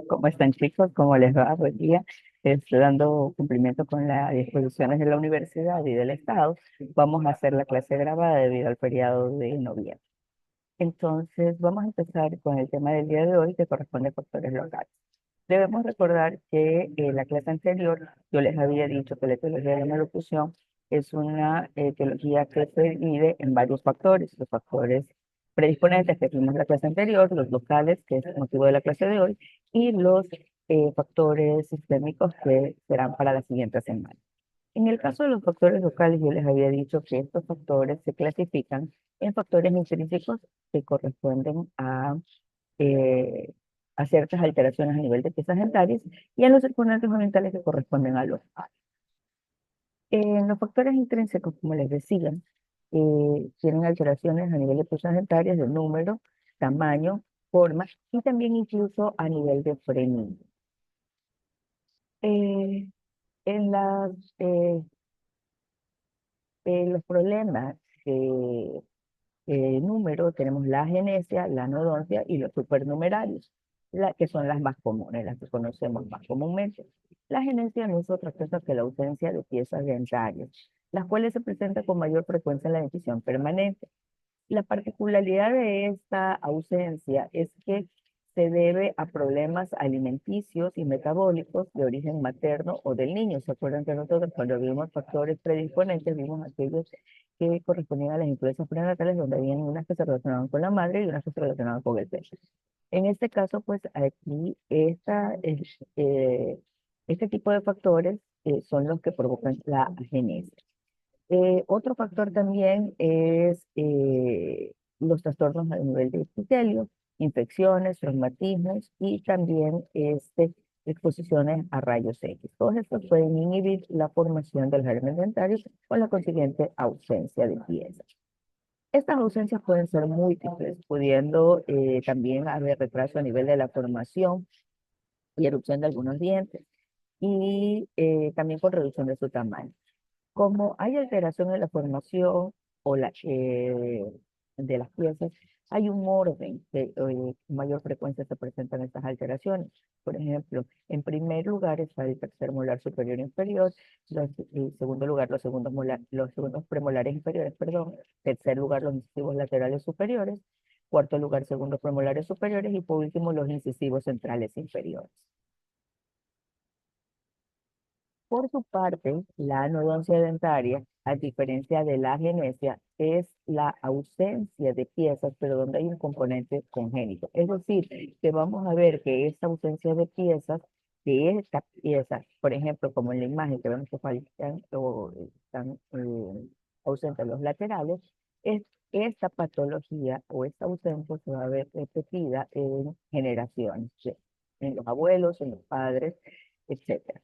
¿Cómo están, chicos? ¿Cómo les va? Buen día. Estoy dando cumplimiento con las disposiciones de la universidad y del Estado. Vamos a hacer la clase grabada debido al feriado de noviembre. Entonces, vamos a empezar con el tema del día de hoy que corresponde a factores locales. Debemos recordar que en la clase anterior yo les había dicho que la etiología de la malocución es una etiología que se divide en varios factores. Los factores predisponentes que vimos en la clase anterior, los locales, que es el motivo de la clase de hoy, y los factores sistémicos que serán para la siguiente semana. En el caso de los factores locales, yo les había dicho que estos factores se clasifican en factores intrínsecos que corresponden eh, a ciertas alteraciones a nivel de piezas dentarias y en los circundantes ambientales que corresponden a los pares. En los factores intrínsecos, como les decía, tienen alteraciones a nivel de piezas dentarias de número, tamaño, forma y también incluso a nivel de frenillo. Eh, en las, eh, los problemas número tenemos la agenesia, la anodoncia y los supernumerarios, que son las más comunes, las que conocemos más comúnmente. La agenesia no es otra cosa que la ausencia de piezas dentarias, las cuales se presentan con mayor frecuencia en la dentición permanente. La particularidad de esta ausencia es que se debe a problemas alimenticios y metabólicos de origen materno o del niño. ¿Se acuerdan que nosotros cuando vimos factores predisponentes vimos aquellos que correspondían a las influencias prenatales donde habían unas que se relacionaban con la madre y unas que se relacionaban con el pecho? En este caso, pues aquí este tipo de factores son los que provocan la agenesia. Otro factor también es los trastornos a nivel de epitelio, infecciones, traumatismos y también exposiciones a rayos X. Todos estos pueden inhibir la formación del germen dentario con la consiguiente ausencia de piezas. Estas ausencias pueden ser múltiples, pudiendo también haber retraso a nivel de la formación y erupción de algunos dientes y también con reducción de su tamaño. Como hay alteración en la formación o de las piezas, hay un orden que con mayor frecuencia se presentan estas alteraciones. Por ejemplo, en primer lugar está el tercer molar superior e inferior, en segundo lugar los segundos premolares inferiores, perdón, tercer lugar los incisivos laterales superiores, cuarto lugar segundos premolares superiores y por último los incisivos centrales inferiores. Por su parte, la anodoncia dentaria, a diferencia de la agenesia, es la ausencia de piezas, pero donde hay un componente congénito. Es decir, que vamos a ver que esta ausencia de estas piezas, por ejemplo, como en la imagen que vemos que faltan o están ausentes los laterales, es esta patología o esta ausencia se va a ver repetida en generaciones, ¿sí? En los abuelos, en los padres, etcétera.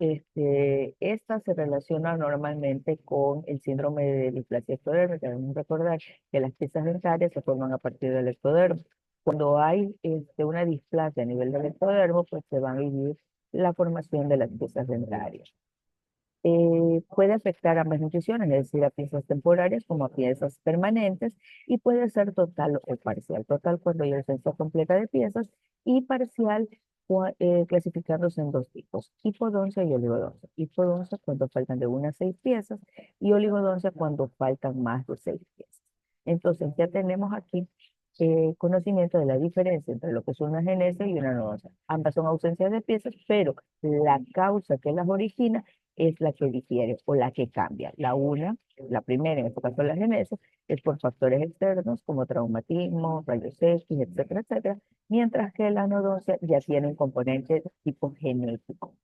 Esta se relaciona normalmente con el síndrome de displasia ectodérmica. Debemos recordar que las piezas dentarias se forman a partir del ectodermo. Cuando hay una displasia a nivel del ectodermo, pues se va a vivir la formación de las piezas dentarias. Puede afectar ambas nutriciones, es decir, a piezas temporarias como a piezas permanentes, y puede ser total o parcial. Total cuando hay ausencia completa de piezas y parcial clasificándose en dos tipos, hipodoncia y oligodoncia. Hipodoncia cuando faltan de 1 a 6 piezas y oligodoncia cuando faltan más de 6 piezas. Entonces ya tenemos aquí conocimiento de la diferencia entre lo que es una agenesia y una anodoncia. Ambas son ausencias de piezas, pero la causa que las origina es la que difiere o la que cambia. La primera, en este caso la agenesia, es por factores externos como traumatismo, rayos X, etcétera, etcétera, mientras que la anodoncia ya tiene un componente tipo genético.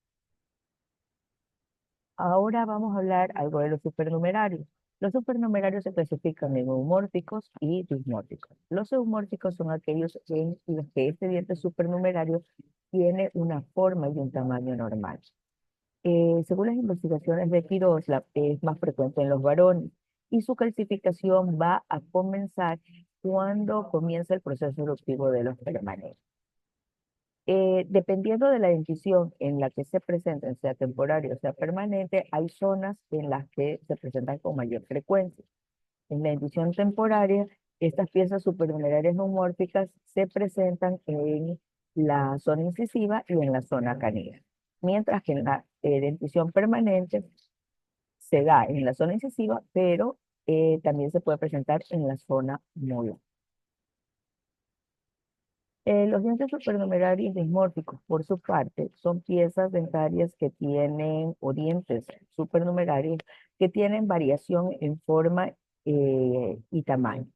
Ahora vamos a hablar algo de los supernumerarios. Los supernumerarios se clasifican en eumórficos y dismórficos. Los eumórficos son aquellos en los que este diente supernumerario tiene una forma y un tamaño normal. Según las investigaciones de Quirós, es más frecuente en los varones y su calcificación va a comenzar cuando comienza el proceso eruptivo de los permanentes. Dependiendo de la dentición en la que se presenten, sea temporario o sea permanente, hay zonas en las que se presentan con mayor frecuencia. En la dentición temporaria Estas piezas supernumerarias neumórficas se presentan en la zona incisiva y en la zona canina, mientras que en la dentición permanente se da en la zona incisiva, pero también se puede presentar en la zona molar. Los dientes supernumerarios dismórficos, por su parte, son piezas dentarias que tienen, o dientes supernumerarios, que tienen variación en forma y tamaño.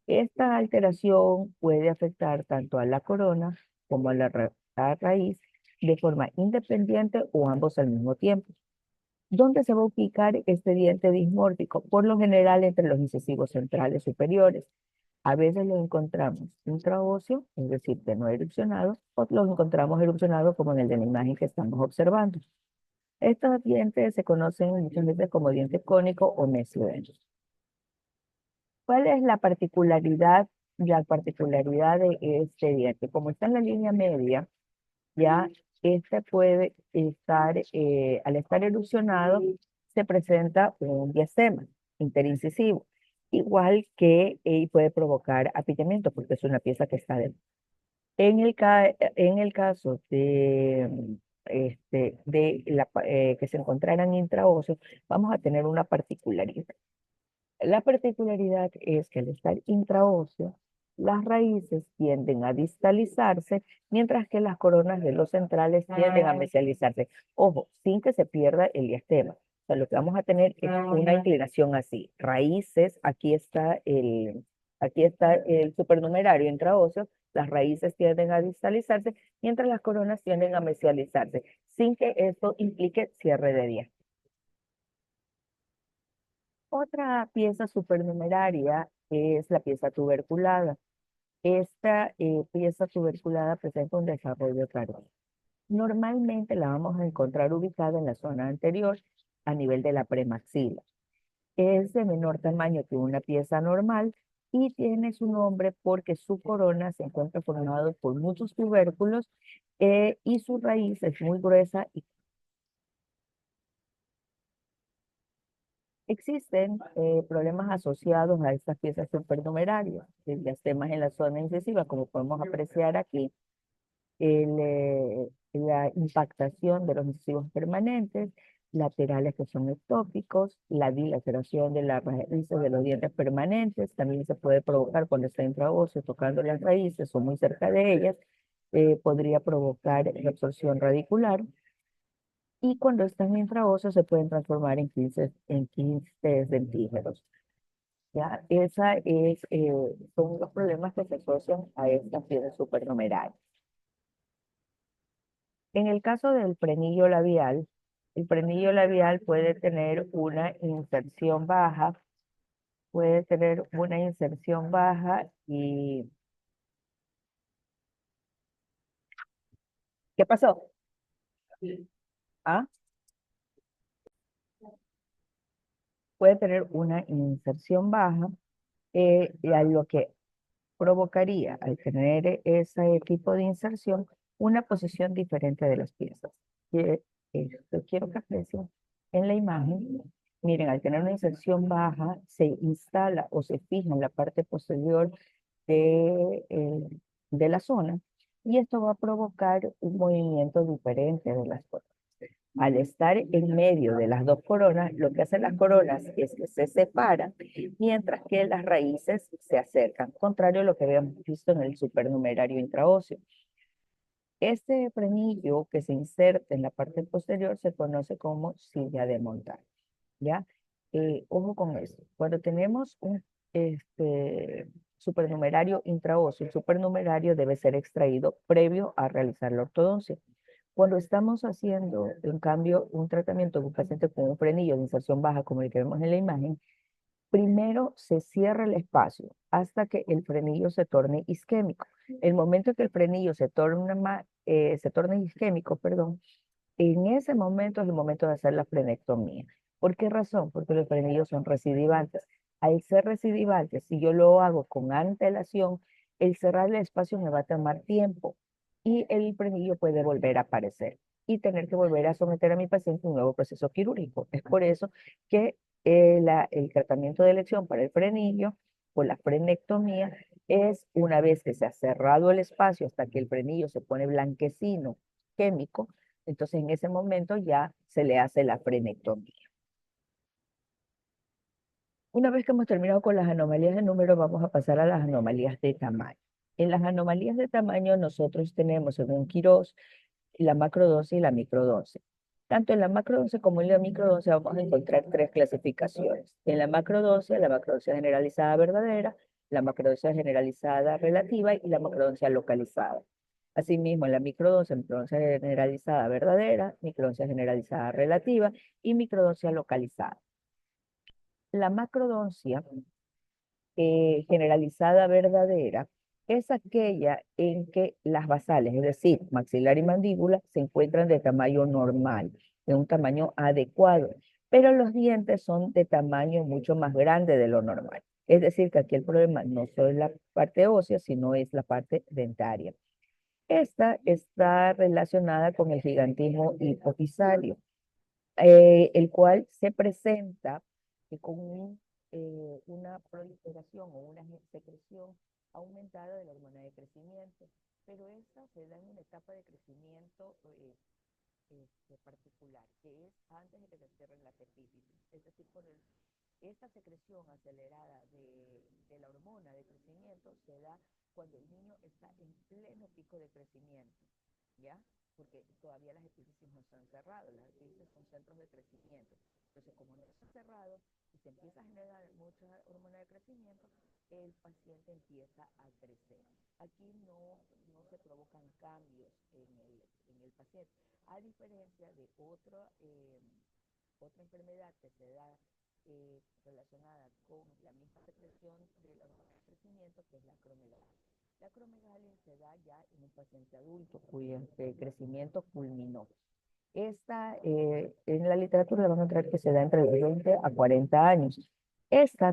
Esta alteración puede afectar tanto a la corona como a la raíz de forma independiente o ambos al mismo tiempo. ¿Dónde se va a ubicar este diente dismórfico? Por lo general entre los incisivos centrales superiores. A veces lo encontramos intraóseo, es decir, que no erupcionado, o los encontramos erupcionados como en el de la imagen que estamos observando. Estos dientes se conocen muchas veces como dientes cónicos o mesiodontos. ¿Cuál es la particularidad de este diente? Como está en la línea media, ya este puede estar, al estar erupcionado, se presenta un diastema interincisivo, igual que puede provocar apillamiento, porque es una pieza que está dentro. En el caso que se encontraran intraóseos, vamos a tener una particularidad. La particularidad es que al estar intraóseo, las raíces tienden a distalizarse, mientras que las coronas de los centrales tienden a mesializarse. Ojo, sin que se pierda el diastema. O sea, lo que vamos a tener es una inclinación así. Raíces, aquí está el supernumerario intraóseo, las raíces tienden a distalizarse, mientras las coronas tienden a mesializarse, sin que esto implique cierre de diastema. Otra pieza supernumeraria es la pieza tuberculada. Esta pieza tuberculada presenta un desarrollo tardío. Normalmente la vamos a encontrar ubicada en la zona anterior a nivel de la premaxila. Es de menor tamaño que una pieza normal y tiene su nombre porque su corona se encuentra formada por muchos tubérculos y su raíz es muy gruesa y existen problemas asociados a estas piezas supernumerarias, diastemas en la zona incisiva, como podemos apreciar aquí, la impactación de los incisivos permanentes, laterales que son ectópicos, la dilaceración de las raíces de los dientes permanentes, también se puede provocar cuando está intraóseo tocando las raíces o muy cerca de ellas, podría provocar reabsorción radicular y cuando están infraóseos se pueden transformar en quistes dentígeros. ¿Ya? Son los problemas que se asocian a estas piezas supernumerarias. En el caso del frenillo labial, el frenillo labial puede tener una inserción baja, y... ¿Qué pasó? ¿Ah? Puede tener una inserción baja, y a lo que provocaría al tener ese tipo de inserción una posición diferente de las piezas. Que, quiero que aprecien en la imagen. Miren, al tener una inserción baja, se instala o se fija en la parte posterior de la zona y esto va a provocar un movimiento diferente de las coronas. Al estar en medio de las dos coronas, lo que hacen las coronas es que se separan, mientras que las raíces se acercan, contrario a lo que habíamos visto en el supernumerario intraóseo. Este frenillo que se inserta en la parte posterior se conoce como silla de montar, ¿ya? Ojo con eso. Cuando tenemos un supernumerario intraóseo, el supernumerario debe ser extraído previo a realizar la ortodoncia. Cuando estamos haciendo, en cambio, un tratamiento de un paciente con un frenillo de inserción baja, como el que vemos en la imagen, primero se cierra el espacio hasta que el frenillo se torne isquémico. El momento que el frenillo se torne isquémico, perdón, en ese momento es el momento de hacer la frenectomía. ¿Por qué razón? Porque los frenillos son recidivantes. Al ser recidivantes, si yo lo hago con antelación, el cerrar el espacio me va a tomar tiempo y el frenillo puede volver a aparecer y tener que volver a someter a mi paciente a un nuevo proceso quirúrgico. Es por eso que el tratamiento de elección para el frenillo o la frenectomía es una vez que se ha cerrado el espacio hasta que el frenillo se pone blanquecino, químico, entonces en ese momento ya se le hace la frenectomía. Una vez que hemos terminado con las anomalías de número, vamos a pasar a las anomalías de tamaño. En las anomalías de tamaño nosotros tenemos, según Quirós, la macrodosis y la microdosis. Tanto en la macrodosis como en la microdosis vamos a encontrar tres clasificaciones. En la macrodosis generalizada verdadera, la macrodosis generalizada relativa y la macrodosis localizada. Asimismo, en la microdosis generalizada verdadera, microdosis generalizada relativa y microdosis localizada. La macrodosia generalizada verdadera es aquella en que las basales, es decir, maxilar y mandíbula, se encuentran de tamaño normal, de un tamaño adecuado, pero los dientes son de tamaño mucho más grande de lo normal. Es decir, que aquí el problema no solo es la parte ósea, sino es la parte dentaria. Esta está relacionada con el gigantismo hipofisario, el cual se presenta con una proliferación o una secreción aumentada de la hormona de crecimiento, pero esta se da en una etapa de crecimiento particular, que es antes de que se cierren las epífisis. Es decir, esta secreción acelerada de la hormona de crecimiento se da cuando el niño está en pleno pico de crecimiento, ¿ya? Porque todavía las epífisis no están cerradas, las epífisis son centros de crecimiento. Entonces, como no está cerrado y se empieza a generar mucha hormona de crecimiento, el paciente empieza a crecer. Aquí no se provocan cambios en el paciente, a diferencia de otra enfermedad que se da relacionada con la misma secreción de la hormona de crecimiento, que es la acromegalia. La acromegalia se da ya en un paciente adulto cuyo crecimiento culminó. En la literatura van a encontrar que se da entre los 20 a 40 años. Esta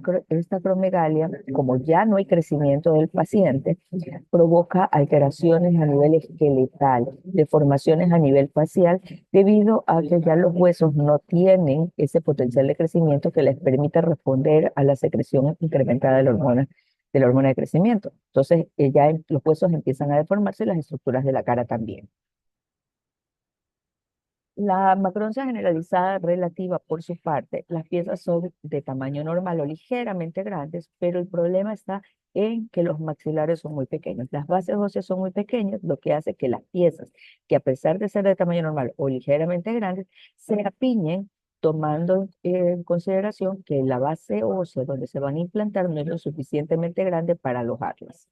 acromegalia, como ya no hay crecimiento del paciente, provoca alteraciones a nivel esqueletal, deformaciones a nivel facial, debido a que ya los huesos no tienen ese potencial de crecimiento que les permite responder a la secreción incrementada de la hormona de crecimiento. Entonces, los huesos empiezan a deformarse y las estructuras de la cara también. La macrodoncia generalizada relativa, por su parte, las piezas son de tamaño normal o ligeramente grandes, pero el problema está en que los maxilares son muy pequeños. Las bases óseas son muy pequeñas, lo que hace que las piezas, que a pesar de ser de tamaño normal o ligeramente grandes, se apiñen, tomando en consideración que la base ósea donde se van a implantar no es lo suficientemente grande para alojarlas.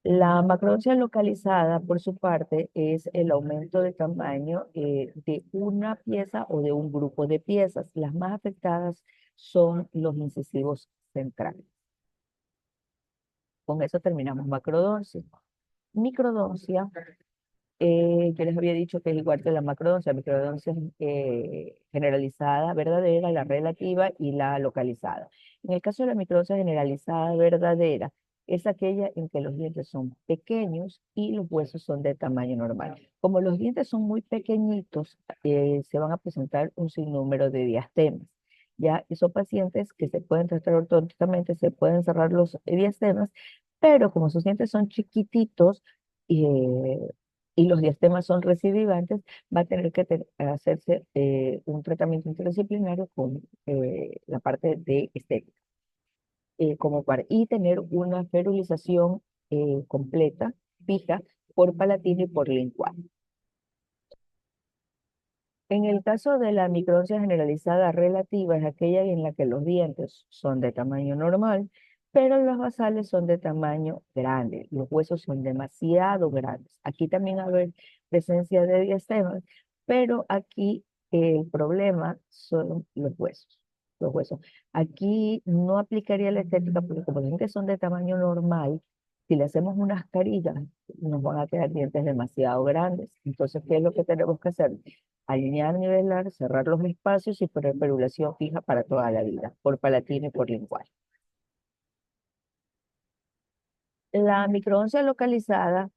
La macrodosia localizada, por su parte, es el aumento de tamaño de una pieza o de un grupo de piezas. Las más afectadas son los incisivos centrales. Con eso terminamos macrodoncia. Microdoncia, yo les había dicho que es igual que la macrodoncia. Microdoncia es generalizada verdadera, la relativa y la localizada. En el caso de la microdoncia generalizada verdadera, es aquella en que los dientes son pequeños y los huesos son de tamaño normal. Como los dientes son muy pequeñitos, se van a presentar un sinnúmero de diastemas. Ya, y son pacientes que se pueden tratar ortodónticamente, se pueden cerrar los diastemas, pero como sus dientes son chiquititos, eh, y los diastemas son recidivantes, va a tener que hacerse un tratamiento interdisciplinario con la parte de estética, y tener una ferulización completa, fija, por palatino y por lingual. En el caso de la microdosia generalizada relativa, es aquella en la que los dientes son de tamaño normal, pero los basales son de tamaño grande, los huesos son demasiado grandes. Aquí también va a haber presencia de diastemas, pero aquí el problema son los huesos. Los huesos. Aquí no aplicaría la estética porque como los dientes son de tamaño normal, si le hacemos unas carillas, nos van a quedar dientes demasiado grandes. Entonces, ¿qué es lo que tenemos que hacer? Alinear, nivelar, cerrar los espacios y poner perulación fija para toda la vida, por palatino y por lingual. La microdoncia localizada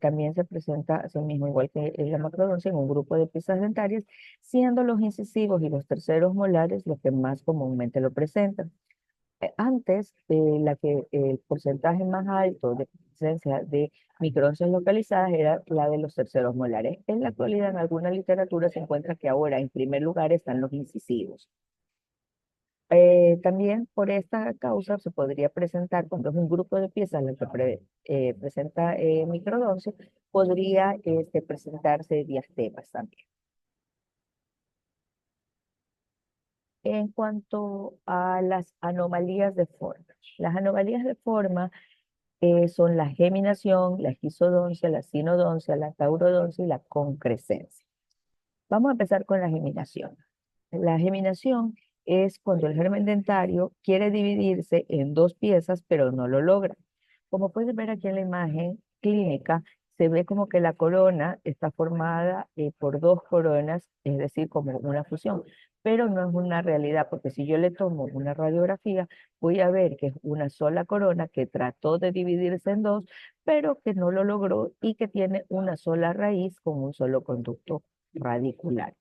también se presenta así mismo, igual que la macrodoncia, en un grupo de piezas dentarias, siendo los incisivos y los terceros molares los que más comúnmente lo presentan. Antes, el porcentaje más alto de presencia de microdosis localizadas era la de los terceros molares. En la actualidad, en alguna literatura se encuentra que ahora en primer lugar están los incisivos. También por esta causa se podría presentar, cuando es un grupo de piezas la que presenta microdosis, podría presentarse diastemas también. En cuanto a las anomalías de forma, las anomalías de forma son la geminación, la esquizodoncia, la sinodoncia, la taurodoncia y la concrescencia. Vamos a empezar con la geminación. La geminación es cuando el germen dentario quiere dividirse en dos piezas, pero no lo logra. Como puedes ver aquí en la imagen clínica, se ve como que la corona está formada por dos coronas, es decir, como una fusión, pero no es una realidad, porque si yo le tomo una radiografía, voy a ver que es una sola corona que trató de dividirse en dos, pero que no lo logró y que tiene una sola raíz con un solo conducto radicular.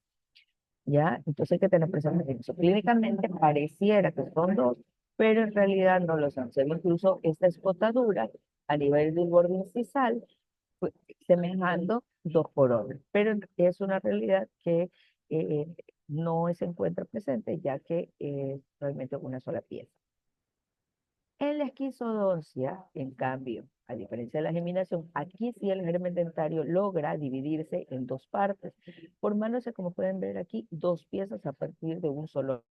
¿Ya? Entonces hay que tener presente que eso clínicamente pareciera que son dos, pero en realidad no lo son. Se ve incluso esta escotadura a nivel del borde incisal, pues, semejando dos coronas, pero es una realidad que eh, no se encuentra presente, ya que es realmente una sola pieza. En la esquizodoncia, en cambio, a diferencia de la geminación, aquí sí el germen dentario logra dividirse en dos partes, formándose, como pueden ver aquí, dos piezas a partir de un solo